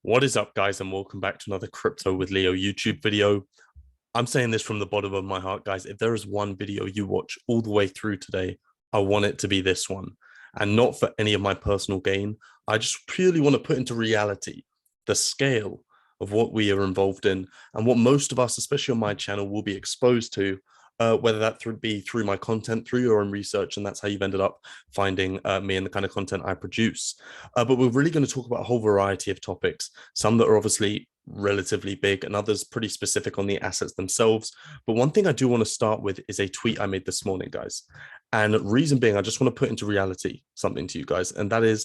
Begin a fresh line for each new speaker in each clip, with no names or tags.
What is up, guys, and welcome back to another Crypto with Leo YouTube video. I'm saying this from the bottom of my heart, guys. If there is one video you watch all the way through today, I want it to be this one. And not for any of my personal gain. I just purely want to put into reality the scale of what we are involved in and what most of us, especially on my channel, will be exposed to, whether that be through my content, through your own research, and that's how you've ended up finding me and the kind of content I produce. But we're really going to talk about a whole variety of topics, some that are obviously relatively big and others pretty specific on the assets themselves. But one thing I do want to start with is a tweet I made this morning, guys. And reason being, I just want to put into reality something to you guys, and that is,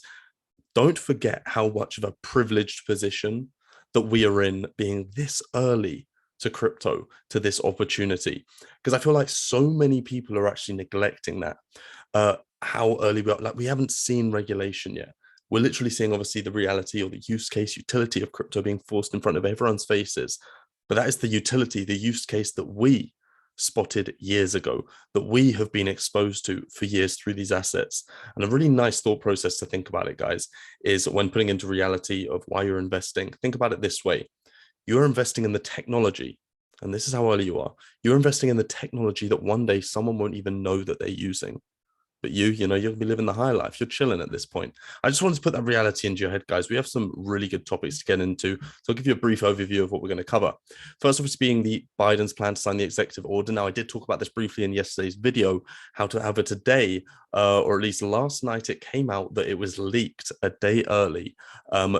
don't forget how much of a privileged position that we are in being this early to crypto, to this opportunity, because I feel like so many people are actually neglecting that. How early we are, like we haven't seen regulation yet. We're literally seeing obviously the reality or the use case utility of crypto being forced in front of everyone's faces. But that is the utility, the use case that we spotted years ago, that we have been exposed to for years through these assets. And a really nice thought process to think about it, guys, is when putting into reality of why you're investing, think about it this way. You're investing in the technology, and this is how early you are. You're investing in the technology that one day someone won't even know that they're using. But you'll be living the high life. You're chilling at this point. I just wanted to put that reality into your head, guys. We have some really good topics to get into. So I'll give you a brief overview of what we're going to cover. First, obviously, being the Biden's plan to sign the executive order. Now, I did talk about this briefly in yesterday's video, however, today, or at least last night, it came out that it was leaked a day early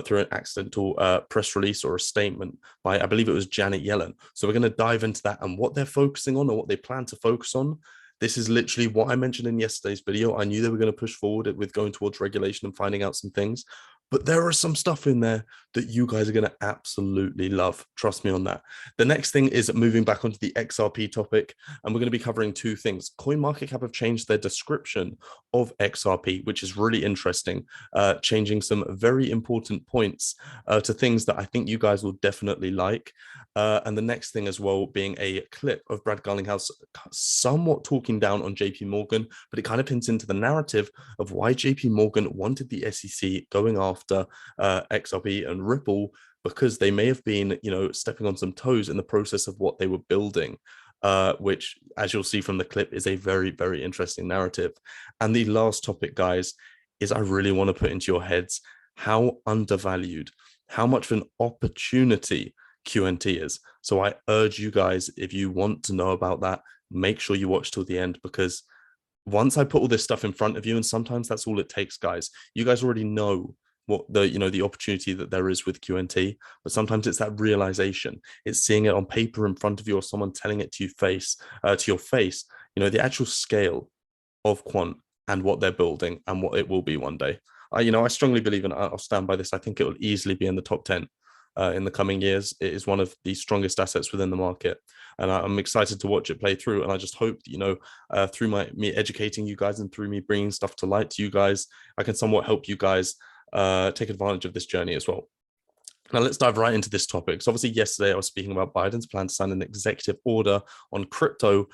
through an accidental press release or a statement by, I believe it was Janet Yellen. So we're going to dive into that and what they're focusing on or what they plan to focus on. This is literally what I mentioned in yesterday's video. I knew they were going to push forward with going towards regulation and finding out some things, but there is some stuff in there that you guys are going to absolutely love. Trust me on that. The next thing is moving back onto the XRP topic, and we're going to be covering two things. CoinMarketCap have changed their description of XRP, which is really interesting, changing some very important points to things that I think you guys will definitely like. And the next thing as well being a clip of Brad Garlinghouse somewhat talking down on JPMorgan, but it kind of hints into the narrative of why JPMorgan wanted the SEC going after XRP and Ripple, because they may have been, stepping on some toes in the process of what they were building. Which, as you'll see from the clip, is a very, very interesting narrative. And the last topic, guys, is I really want to put into your heads how undervalued, how much of an opportunity Qnt is. So I urge you guys, if you want to know about that, make sure you watch till the end, because once I put all this stuff in front of you, and sometimes that's all it takes, guys, you guys already know what the opportunity that there is with Qnt, but sometimes it's that realization, it's seeing it on paper in front of you or someone telling it to your face, the actual scale of Quant and what they're building and what it will be one day. I strongly believe, and I'll stand by this, I think it will easily be in the top 10 in the coming years. It is one of the strongest assets within the market, and I'm excited to watch it play through. And I just hope that, through me educating you guys and through me bringing stuff to light to you guys, I can somewhat help you guys take advantage of this journey as well. Now, let's dive right into this topic. So obviously, yesterday I was speaking about Biden's plan to sign an executive order on crypto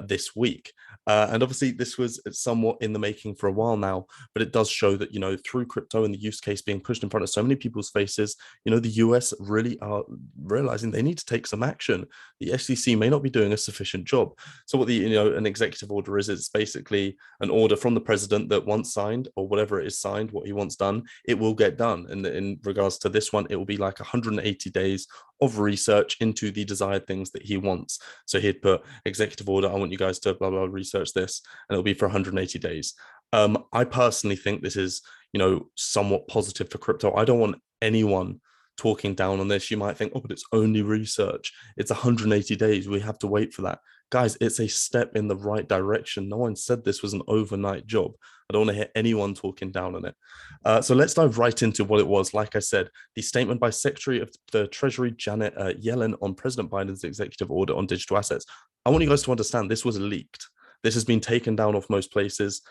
this week. And obviously, this was somewhat in the making for a while now, but it does show that, through crypto and the use case being pushed in front of so many people's faces, the US really are realizing they need to take some action. The SEC may not be doing a sufficient job. So what an executive order is, it's basically an order from the president that once signed, or whatever it is signed, what he wants done, it will get done. And in regards to this one, it will be like 180 days of research into the desired things that he wants. So he'd put executive order, I want you guys to blah, blah, research this, and it'll be for 180 days. I personally think this is, somewhat positive for crypto. I don't want anyone talking down on this. You might think, oh, but it's only research. It's 180 days. We have to wait for that. Guys, it's a step in the right direction. No one said this was an overnight job. I don't want to hear anyone talking down on it. So let's dive right into what it was. Like I said, the statement by Secretary of the Treasury, Janet Yellen, on President Biden's executive order on digital assets. I want you guys to understand this was leaked. This has been taken down off most places.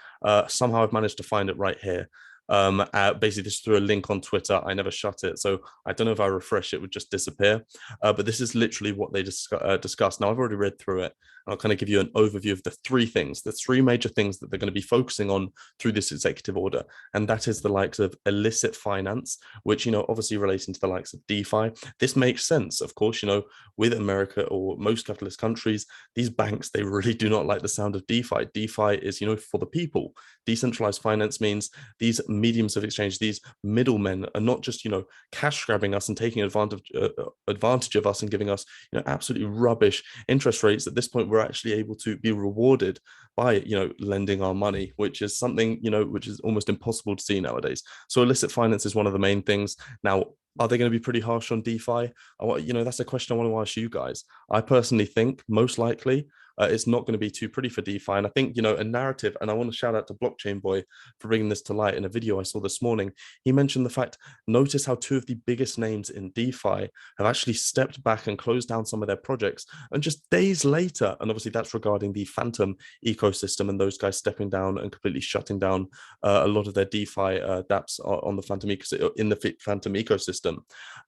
Somehow I've managed to find it right here. Basically, this is through a link on Twitter. I never shut it, so I don't know if I refresh it would just disappear. But this is literally what they discussed. Now, I've already read through it. I'll kind of give you an overview of the three major things that they're going to be focusing on through this executive order, and that is the likes of illicit finance, which, obviously relating to the likes of DeFi. This makes sense, of course, with America or most capitalist countries, these banks, they really do not like the sound of DeFi. DeFi is, for the people. Decentralized finance means these mediums of exchange, these middlemen are not just, cash grabbing us and taking advantage of us and giving us, absolutely rubbish interest rates. At this point, we're actually able to be rewarded by, lending our money, which is something, which is almost impossible to see nowadays. So illicit finance is one of the main things. Now, are they going to be pretty harsh on DeFi? That's a question I want to ask you guys. I personally think most likely it's not going to be too pretty for DeFi. And I think, a narrative, and I want to shout out to Blockchain Boy for bringing this to light in a video I saw this morning. He mentioned the fact, notice how two of the biggest names in DeFi have actually stepped back and closed down some of their projects. And just days later, and obviously that's regarding the Phantom ecosystem and those guys stepping down and completely shutting down a lot of their DeFi dApps on the Phantom ecosystem.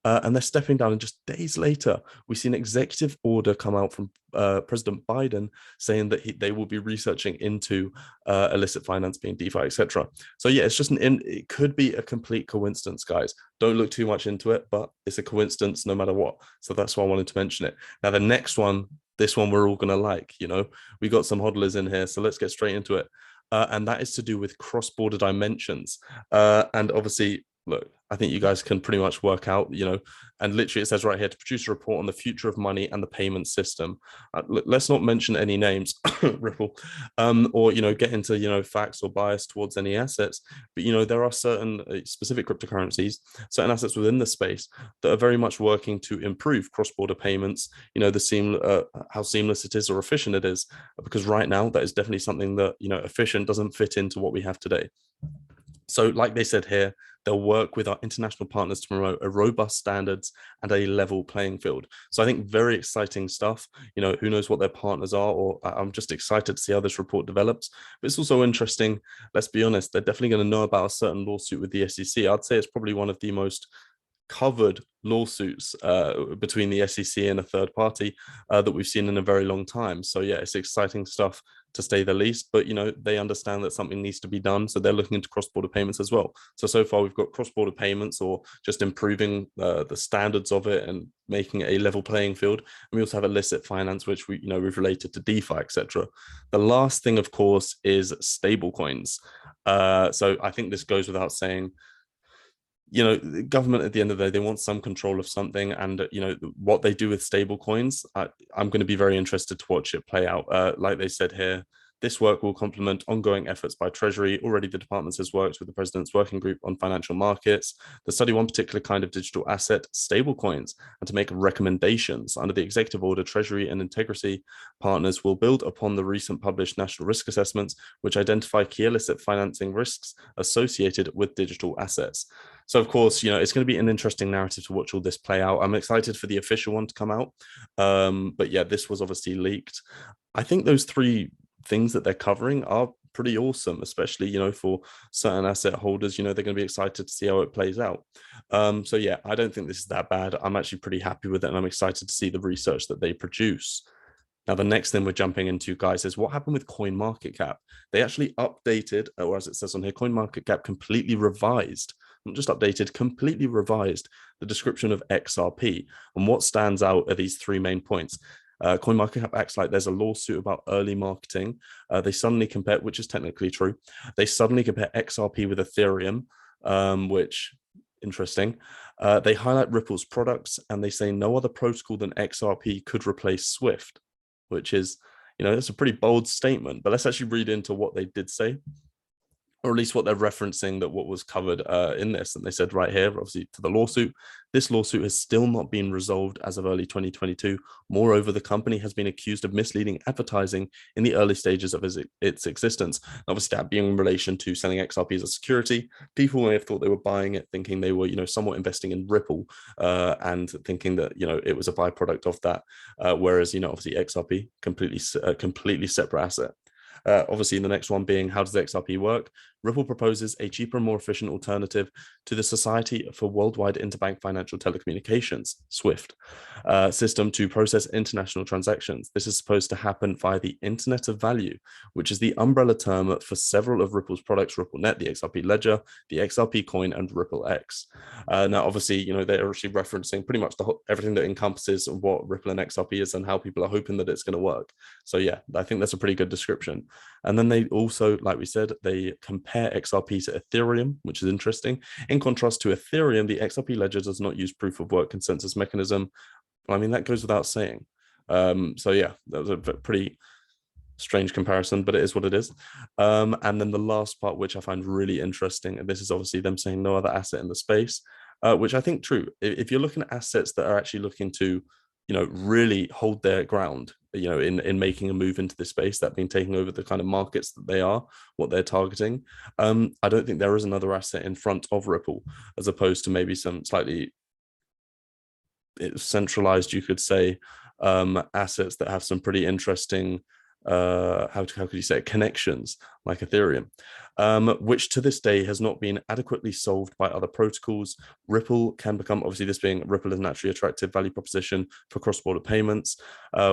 And they're stepping down, and just days later, we see an executive order come out from President Biden saying that they will be researching into illicit finance, being DeFi, etc. So yeah, it's just it could be a complete coincidence, guys. Don't look too much into it, but it's a coincidence no matter what. So that's why I wanted to mention it. Now, the next one, this one we're all gonna like. We got some hodlers in here, so let's get straight into it. And that is to do with cross-border dimensions. And obviously, look, I think you guys can pretty much work out, and literally it says right here to produce a report on the future of money and the payment system. Let's not mention any names, Ripple, or, get into, facts or bias towards any assets. But, there are certain specific cryptocurrencies, certain assets within the space that are very much working to improve cross-border payments, how seamless it is or efficient it is. Because right now, that is definitely something that, efficient doesn't fit into what we have today. So like they said here, they'll work with our international partners to promote a robust standards and a level playing field. So I think very exciting stuff. Who knows what their partners are, or I'm just excited to see how this report develops. But it's also interesting, let's be honest, they're definitely going to know about a certain lawsuit with the SEC. I'd say it's probably one of the most covered lawsuits between the SEC and a third party that we've seen in a very long time. So yeah, it's exciting stuff to say the least, but they understand that something needs to be done, so they're looking into cross-border payments as well. So far we've got cross-border payments, or just improving the standards of it and making it a level playing field. And we also have illicit finance, which we've related to DeFi, etc. The last thing, of course, is stable coins. So I think this goes without saying. The government at the end of the day, they want some control of something, and what they do with stable coins, I'm going to be very interested to watch it play out. Like they said here, this work will complement ongoing efforts by Treasury. Already, the department has worked with the President's Working Group on financial markets to study one particular kind of digital asset, stable coins, and to make recommendations. Under the executive order, Treasury and Integrity partners will build upon the recent published national risk assessments, which identify key illicit financing risks associated with digital assets. So, of course, it's going to be an interesting narrative to watch all this play out. I'm excited for the official one to come out. But yeah, this was obviously leaked. I think those three things that they're covering are pretty awesome, especially, for certain asset holders. They're going to be excited to see how it plays out. So yeah, I don't think this is that bad. I'm actually pretty happy with it, and I'm excited to see the research that they produce. Now, the next thing we're jumping into, guys, is what happened with CoinMarketCap. They actually updated, or as it says on here, CoinMarketCap completely revised, not just updated, completely revised the description of XRP. And what stands out are these three main points. CoinMarketCap acts like there's a lawsuit about early marketing. They suddenly compare, which is technically true, they suddenly compare XRP with Ethereum, which, interesting. They highlight Ripple's products, and they say no other protocol than XRP could replace Swift, which is, that's a pretty bold statement. But let's actually read into what they did say, or at least what they're referencing, that what was covered in this. And they said right here, obviously, to the lawsuit, this lawsuit has still not been resolved as of early 2022. Moreover, the company has been accused of misleading advertising in the early stages of its existence. Obviously, that being in relation to selling XRP as a security. People may have thought they were buying it, thinking they were, somewhat investing in Ripple, and thinking that, it was a byproduct of that. Whereas, obviously, XRP, completely separate asset. Obviously, the next one being, how does XRP work? Ripple proposes a cheaper and more efficient alternative to the Society for Worldwide Interbank Financial Telecommunications, SWIFT, system to process international transactions. This is supposed to happen via the Internet of Value, which is the umbrella term for several of Ripple's products, RippleNet, the XRP Ledger, the XRP coin, and Ripple X. Now, obviously, they're actually referencing pretty much everything that encompasses what Ripple and XRP is and how people are hoping that it's going to work. So yeah, I think that's a pretty good description. And then they also, like we said, they compare XRP to Ethereum, which is interesting. In contrast to Ethereum, the XRP ledger does not use proof of work consensus mechanism. I mean, that goes without saying. So yeah, that was a pretty strange comparison, but it is what it is. And then the last part, which I find really interesting, and this is obviously them saying no other asset in the space, which I think true. If you're looking at assets that are actually looking to, really hold their ground, in making a move into this space, that being taking over the kind of markets that they are, what they're targeting. I don't think there is another asset in front of Ripple, as opposed to maybe some slightly centralized, you could say, assets that have some pretty interesting how could you say it, connections like Ethereum, which to this day has not been adequately solved by other protocols. Ripple can become, obviously this being Ripple is a naturally attractive value proposition for cross-border payments,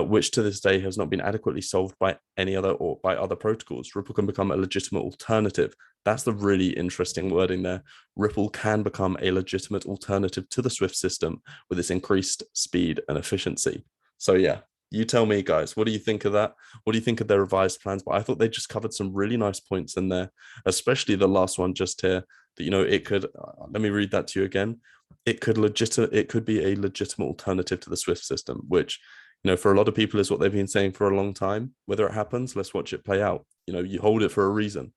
which to this day has not been adequately solved by any other or by other protocols. Ripple can become a legitimate alternative. That's the really interesting wording there. Ripple can become a legitimate alternative to the SWIFT system with its increased speed and efficiency. So yeah, you tell me, guys, what do you think of that? What do you think of their revised plans? But I thought they just covered some really nice points in there, especially the last one just here, that, it could, let me read that to you again. It could be a legitimate alternative to the SWIFT system, which, for a lot of people is what they've been saying for a long time. Whether it happens, let's watch it play out. You hold it for a reason.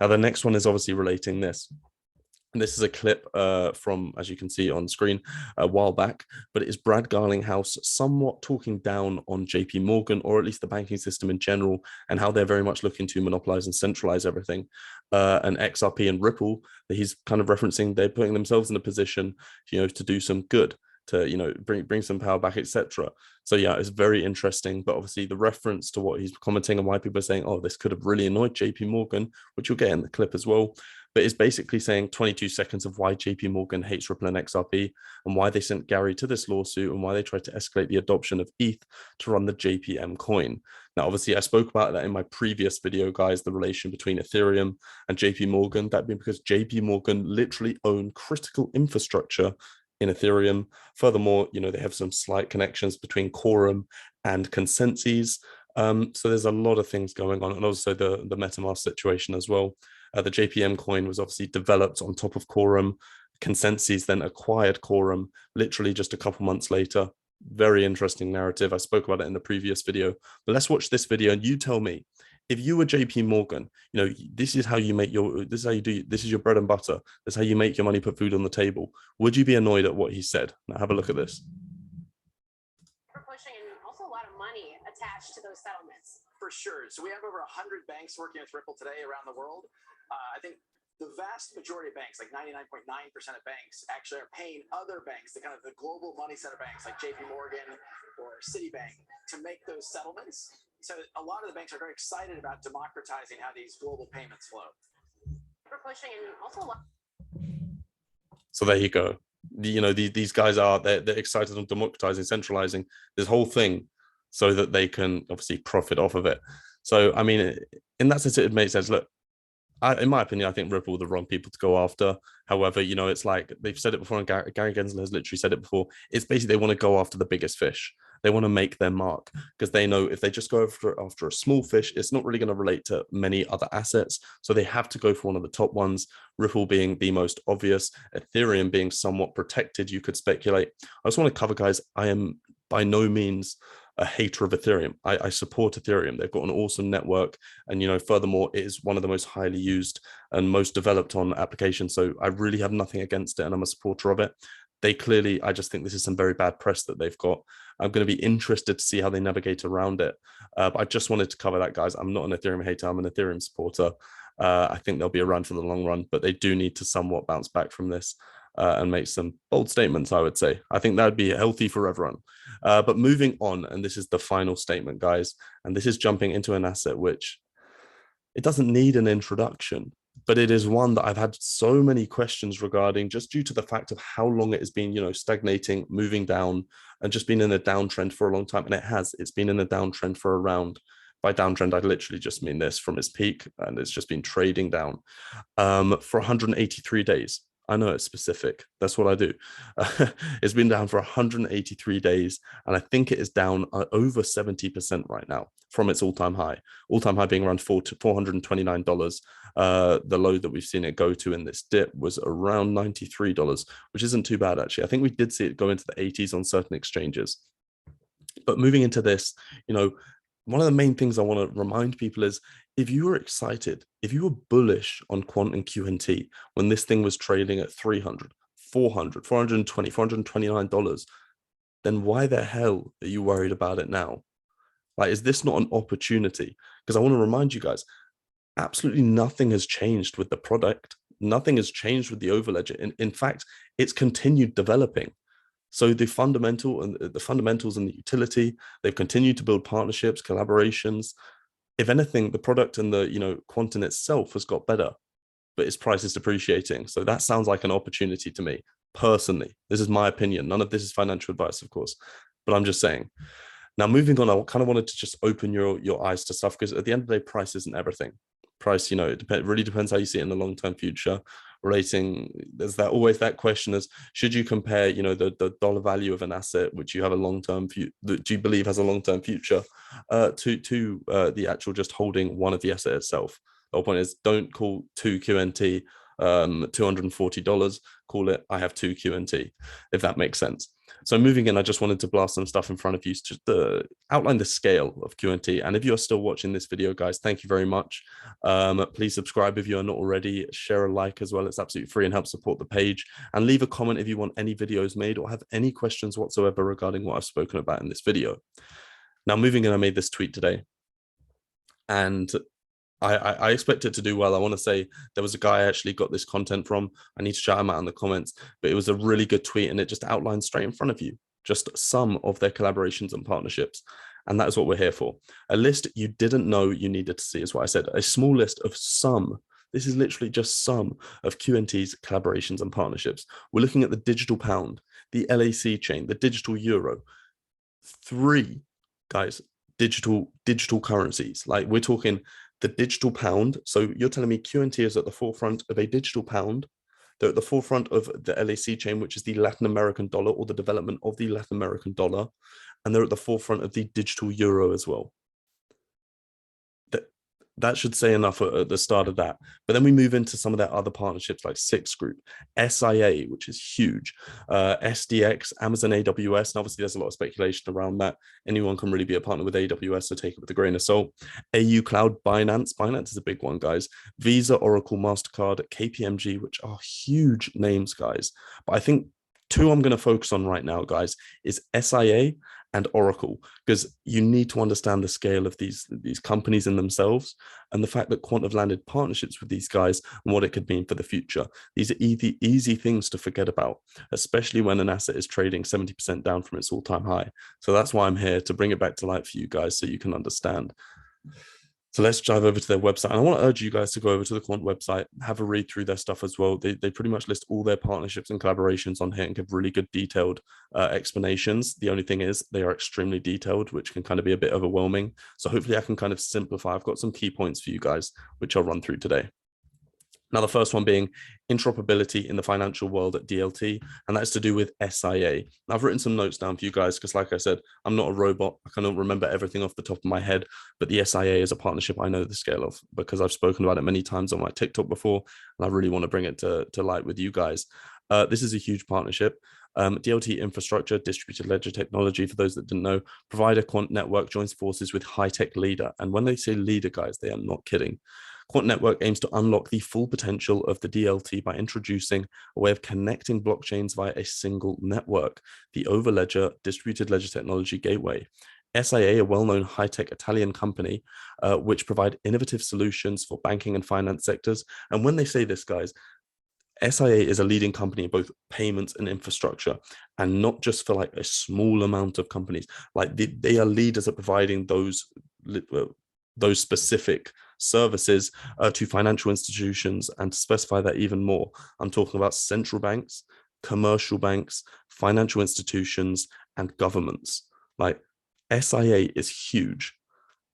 Now, the next one is obviously relating this. And this is a clip from, as you can see on screen, a while back, but it is Brad Garlinghouse somewhat talking down on JPMorgan, or at least the banking system in general, and how they're very much looking to monopolize and centralize everything. And XRP and Ripple, that he's kind of referencing, they're putting themselves in a position, to do some good, to bring some power back, etc. So yeah, it's very interesting. But obviously the reference to what he's commenting and why people are saying, oh, this could have really annoyed JPMorgan, which you'll get in the clip as well, but it's basically saying 22 seconds of why JPMorgan hates Ripple and XRP, and why they sent Gary to this lawsuit, and why they tried to escalate the adoption of ETH to run the JPM coin. Now, obviously, I spoke about that in my previous video, guys, the relation between Ethereum and JPMorgan, that being because JPMorgan literally own critical infrastructure in Ethereum. Furthermore, they have some slight connections between Quorum and Consensus. So there's a lot of things going on, and also the MetaMask situation as well. The JPM coin was obviously developed on top of Quorum. Consensus then acquired Quorum literally just a couple months later. Very interesting narrative. I spoke about it in the previous video, but let's watch this video and you tell me, if you were JPMorgan, this is how you make this is how you do, this is your bread and butter. This is how you make your money, put food on the table. Would you be annoyed at what he said? Now have a look at this.
We're pushing, and also a lot of money attached to those settlements.
For sure. So we have over 100 banks working with Ripple today around the world. I think the vast majority of banks, like 99.9% of banks, actually are paying other banks, the kind of the global money center banks like JPMorgan or Citibank, to make those settlements. So a lot of the banks are very excited about democratizing how these global payments flow.
We're pushing, and also a lot.
So there you go. These guys they're excited on democratizing, centralizing this whole thing so that they can obviously profit off of it. So, I mean, in that sense, it makes sense. Look, in my opinion, I think Ripple are the wrong people to go after. However, it's like they've said it before, and Gary Gensler has literally said it before. It's basically they want to go after the biggest fish. They want to make their mark, because they know if they just go after a small fish, it's not really going to relate to many other assets. So they have to go for one of the top ones, Ripple being the most obvious, Ethereum being somewhat protected, you could speculate. I just want to cover, guys, I am by no means a hater of Ethereum. I support Ethereum. They've got an awesome network, and furthermore, it is one of the most highly used and most developed on applications. So I really have nothing against it, and I'm a supporter of it. I just think this is some very bad press that they've got. I'm going to be interested to see how they navigate around it. But I just wanted to cover that, guys. I'm not an Ethereum hater. I'm an Ethereum supporter. I think they'll be around for the long run, but they do need to somewhat bounce back from this and make some bold statements, I would say. I think that would be healthy for everyone. But moving on, and this is the final statement, guys, and this is jumping into an asset which it doesn't need an introduction, but it is one that I've had so many questions regarding, just due to the fact of how long it has been, you know, stagnating, moving down, and just been in a downtrend for a long time. And it's been in a downtrend for around, by downtrend, I literally just mean this, from its peak, and it's just been trading down for 183 days. I know it's specific. That's what I do. It's been down for 183 days, and I think it is down over 70% right now from its all-time high. All-time high being around $429. The low that we've seen it go to in this dip was around $93, which isn't too bad, actually. I think we did see it go into the 80s on certain exchanges. But moving into this, you know, one of the main things I want to remind people is, if you were excited, if you were bullish on Quant and QNT when this thing was trading at $300, $400, $420, $429, then why the hell are you worried about it now? Like, is this not an opportunity? Because I want to remind you guys, absolutely nothing has changed with the product. Nothing has changed with the overledger. In fact, it's continued developing. So the fundamentals and the utility, they've continued to build partnerships, collaborations. If anything, the product and the, you know, Quant in itself has got better, but its price is depreciating. So that sounds like an opportunity to me personally. This is my opinion. None of this is financial advice, of course, but I'm just saying. Now, moving on, I kind of wanted to just open your eyes to stuff, because at the end of the day, price isn't everything. Price, you know, it really depends how you see it in the long-term future. Rating, there's that always that question is, should you compare, you know, the dollar value of an asset which you have a long-term that you believe has a long-term future to the actual just holding one of the asset itself? The whole point is, don't call 2 QNT $240, call it I have 2 QNT, if that makes sense. So moving in, I just wanted to blast some stuff in front of you to outline the scale of QNT. And if you're still watching this video, guys, thank you very much. Please subscribe if you are not already. Share a like as well. It's absolutely free and helps support the page. And leave a comment if you want any videos made or have any questions whatsoever regarding what I've spoken about in this video. Now, moving in, I made this tweet today, and I expect it to do well. I want to say there was a guy I actually got this content from. I need to shout him out in the comments, but it was a really good tweet, and it just outlines straight in front of you just some of their collaborations and partnerships. And that is what we're here for. A list you didn't know you needed to see is what I said. A small list of some. This is literally just some of QNT's collaborations and partnerships. We're looking at the digital pound, the LAC chain, the digital euro. 3, guys, digital currencies. Like, we're talking the digital pound. So you're telling me QNT is at the forefront of a digital pound. They're at the forefront of the LAC chain, which is the Latin American dollar, or the development of the Latin American dollar. And they're at the forefront of the digital euro as well. That should say enough at the start of that. But then we move into some of their other partnerships, like Six Group, SIA, which is huge, SDX, Amazon AWS. And obviously, there's a lot of speculation around that. Anyone can really be a partner with AWS, so take it with a grain of salt. AU Cloud, Binance. Binance is a big one, guys. Visa, Oracle, MasterCard, KPMG, which are huge names, guys. But I think 2 I'm going to focus on right now, guys, is SIA and Oracle, because you need to understand the scale of these companies in themselves, and the fact that Quant have landed partnerships with these guys and what it could mean for the future. These are easy things to forget about, especially when an asset is trading 70% down from its all-time high. So that's why I'm here, to bring it back to light for you guys so you can understand. So let's dive over to their website. And I want to urge you guys to go over to the Quant website, have a read through their stuff as well. They pretty much list all their partnerships and collaborations on here and give really good detailed explanations. The only thing is they are extremely detailed, which can kind of be a bit overwhelming. So hopefully I can kind of simplify. I've got some key points for you guys, which I'll run through today. Now, the first one being interoperability in the financial world at DLT, and that's to do with SIA. I've written some notes down for you guys because, like I said, I'm not a robot. I cannot remember everything off the top of my head, but the SIA is a partnership I know the scale of because I've spoken about it many times on my TikTok before, and I really want to bring it to light with you guys. This is a huge partnership. DLT infrastructure, distributed ledger technology, for those that didn't know, provider Quant Network joins forces with high-tech leader. And when they say leader, guys, they are not kidding. Quant Network aims to unlock the full potential of the DLT by introducing a way of connecting blockchains via a single network, the Overledger Distributed Ledger Technology Gateway. SIA, a well-known high-tech Italian company, which provide innovative solutions for banking and finance sectors. And when they say this, guys, SIA is a leading company in both payments and infrastructure, and not just for like a small amount of companies. Like they are leaders at providing those specific services to financial institutions. And to specify that even more, I'm talking about central banks, commercial banks, financial institutions, and governments. Like, SIA is huge,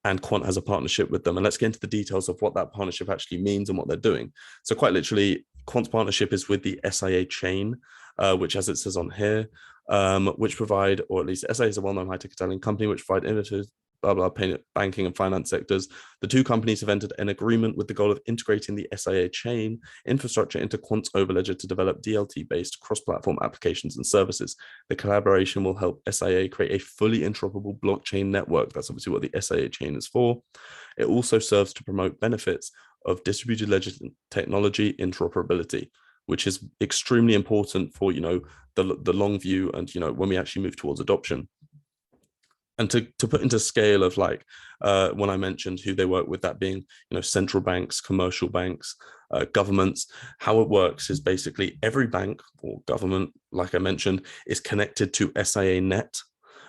and Quant has a partnership with them. And let's get into the details of what that partnership actually means and what they're doing. So quite literally, Quant's partnership is with the SIA chain, which, as it says on here, which provide, or at least SIA is a well-known high-tech Italian company which provide innovative banking and finance sectors. The two companies have entered an agreement with the goal of integrating the SIA chain infrastructure into Quant's Overledger to develop DLT-based cross-platform applications and services. The collaboration will help SIA create a fully interoperable blockchain network. That's obviously what the SIA chain is for. It also serves to promote benefits of distributed ledger technology interoperability, which is extremely important for, the long view and, when we actually move towards adoption. And to put into scale of when I mentioned who they work with, that being, central banks, commercial banks, governments, how it works is basically every bank or government, like I mentioned, is connected to SIA Net,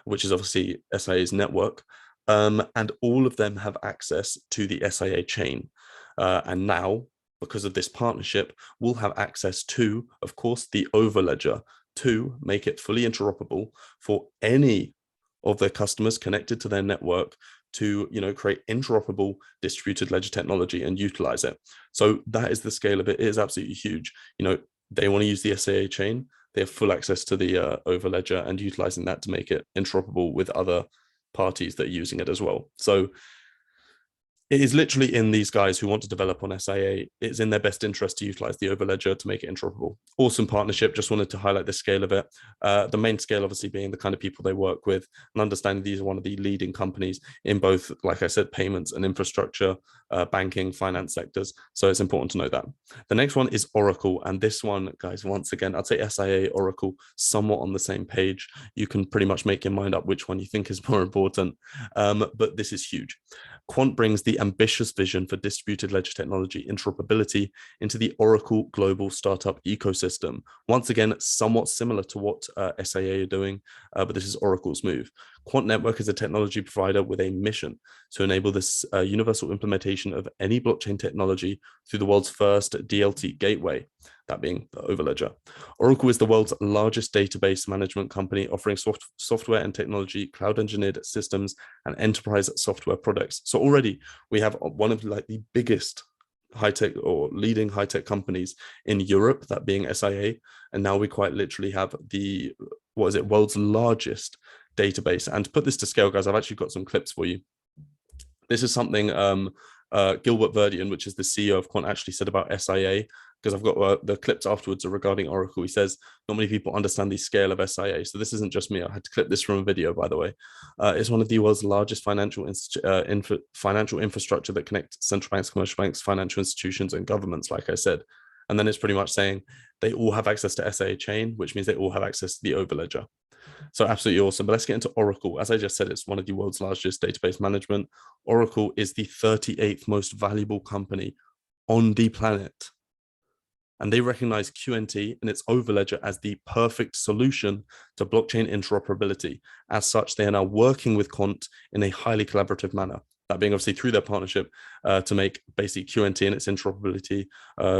which is obviously SIA's network. And all of them have access to the SIA chain. And now, because of this partnership, we'll have access to, of course, the Overledger to make it fully interoperable for any of their customers connected to their network to, create interoperable distributed ledger technology and utilize it. So that is the scale of it. It is absolutely huge. They want to use the SIA chain. They have full access to the Overledger and utilizing that to make it interoperable with other parties that are using it as well. So it is literally in these guys who want to develop on SIA. It's in their best interest to utilize the Overledger to make it interoperable. Awesome partnership. Just wanted to highlight the scale of it. The main scale, obviously, being the kind of people they work with, and understanding these are one of the leading companies in both, like I said, payments and infrastructure, banking, finance sectors. So it's important to know that. The next one is Oracle. And this one, guys, once again, I'd say SIA, Oracle, somewhat on the same page. You can pretty much make your mind up which one you think is more important. But this is huge. Quant brings the ambitious vision for distributed ledger technology interoperability into the Oracle global startup ecosystem. Once again, somewhat similar to what SIA are doing, but this is Oracle's move. Quant Network is a technology provider with a mission to enable this universal implementation of any blockchain technology through the world's first DLT gateway, that being the Overledger. Oracle is the world's largest database management company, offering software and technology, cloud engineered systems, and enterprise software products. So already we have one of the biggest high-tech or leading high-tech companies in Europe, that being SIA. And now we quite literally have the, world's largest database. And to put this to scale, guys, I've actually got some clips for you. This is something Gilbert Verdian, which is the CEO of Quant, actually said about SIA, because I've got the clips afterwards regarding Oracle. He says, not many people understand the scale of SIA. So this isn't just me. I had to clip this from a video, by the way. It's one of the world's largest financial infrastructure that connects central banks, commercial banks, financial institutions, and governments, like I said. And then it's pretty much saying they all have access to SIA chain, which means they all have access to the Overledger. So absolutely awesome. But let's get into Oracle. As I just said, it's one of the world's largest database management. Oracle is the 38th most valuable company on the planet. And they recognize Qnt and its Overledger as the perfect solution to blockchain interoperability. As such, they are now working with Quant in a highly collaborative manner. That being obviously through their partnership to make basically Qnt and its interoperability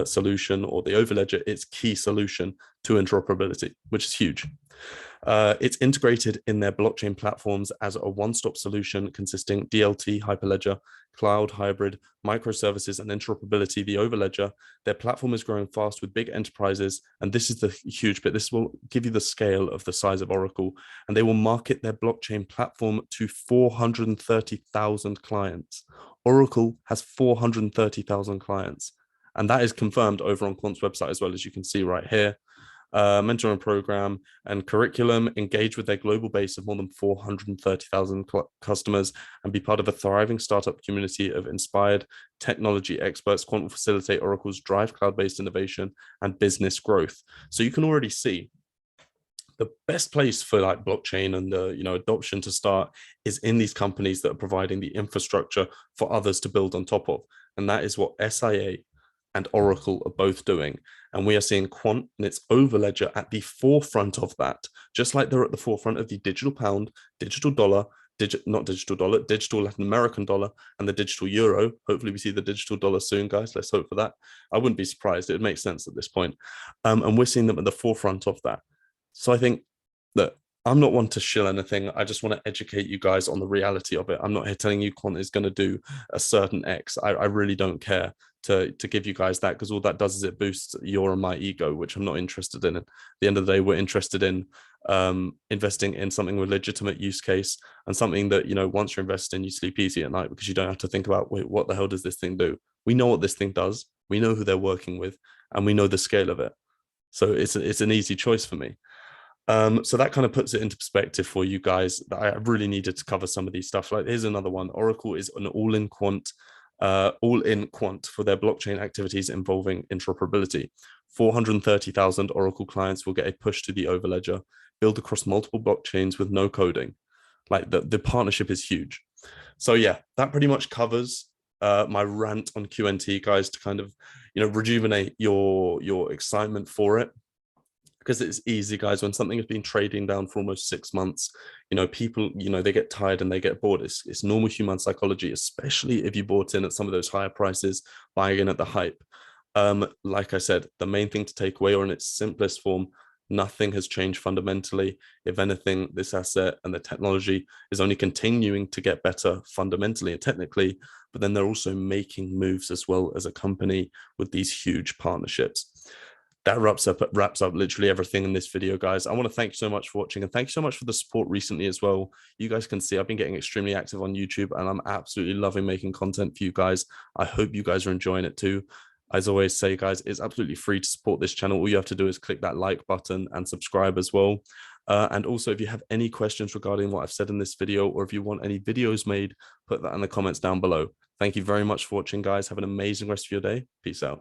solution, or the Overledger, its key solution to interoperability, which is huge. It's integrated in their blockchain platforms as a one-stop solution consisting DLT, Hyperledger, cloud, hybrid, microservices, and interoperability, the Overledger. Their platform is growing fast with big enterprises, and this is the huge bit. This will give you the scale of the size of Oracle, and they will market their blockchain platform to 430,000 clients. Oracle has 430,000 clients, and that is confirmed over on Quant's website as well, as you can see right here. Mentoring program and curriculum, engage with their global base of more than 430,000 customers, and be part of a thriving startup community of inspired technology experts. Quant will facilitate Oracle's drive cloud-based innovation and business growth. So you can already see the best place for blockchain and the adoption to start is in these companies that are providing the infrastructure for others to build on top of, and that is what SIA and Oracle are both doing. And we are seeing Quant and its Overledger at the forefront of that, just like they're at the forefront of the digital pound, digital dollar, digital Latin American dollar, and the digital euro. Hopefully we see the digital dollar soon, guys. Let's hope for that. I wouldn't be surprised. It would make sense at this point. And we're seeing them at the forefront of that. So I think that I'm not one to shill anything. I just want to educate you guys on the reality of it. I'm not here telling you Quant is going to do a certain X. I really don't care to give you guys that, because all that does is it boosts your and my ego, which I'm not interested in. At the end of the day, we're interested in investing in something with legitimate use case, and something that, you know, once you're invested in, you sleep easy at night, because you don't have to think about, wait, what the hell does this thing do? We know what this thing does. We know who they're working with, and we know the scale of it. So it's an easy choice for me. So that kind of puts it into perspective for you guys, that I really needed to cover some of these stuff. Like, here's another one. Oracle is an all-in quant for their blockchain activities involving interoperability. 430,000 Oracle clients will get a push to the overledger, build across multiple blockchains with no coding. Like, the partnership is huge. So yeah, that pretty much covers my rant on QNT, guys, to kind of, you know, rejuvenate your excitement for it. Because it's easy, guys, when something has been trading down for almost 6 months, you know, people, you know, they get tired and they get bored. It's normal human psychology, especially if you bought in at some of those higher prices, buying in at the hype. Like I said, the main thing to take away, or in its simplest form, nothing has changed fundamentally. If anything, this asset and the technology is only continuing to get better fundamentally and technically, but then they're also making moves as well as a company with these huge partnerships. That wraps up literally everything in this video, guys. I want to thank you so much for watching, and thank you so much for the support recently as well. You guys can see I've been getting extremely active on YouTube, and I'm absolutely loving making content for you guys. I hope you guys are enjoying it too. As I always say, guys, it's absolutely free to support this channel. All you have to do is click that like button and subscribe as well. And also, if you have any questions regarding what I've said in this video, or if you want any videos made, put that in the comments down below. Thank you very much for watching, guys. Have an amazing rest of your day. Peace out.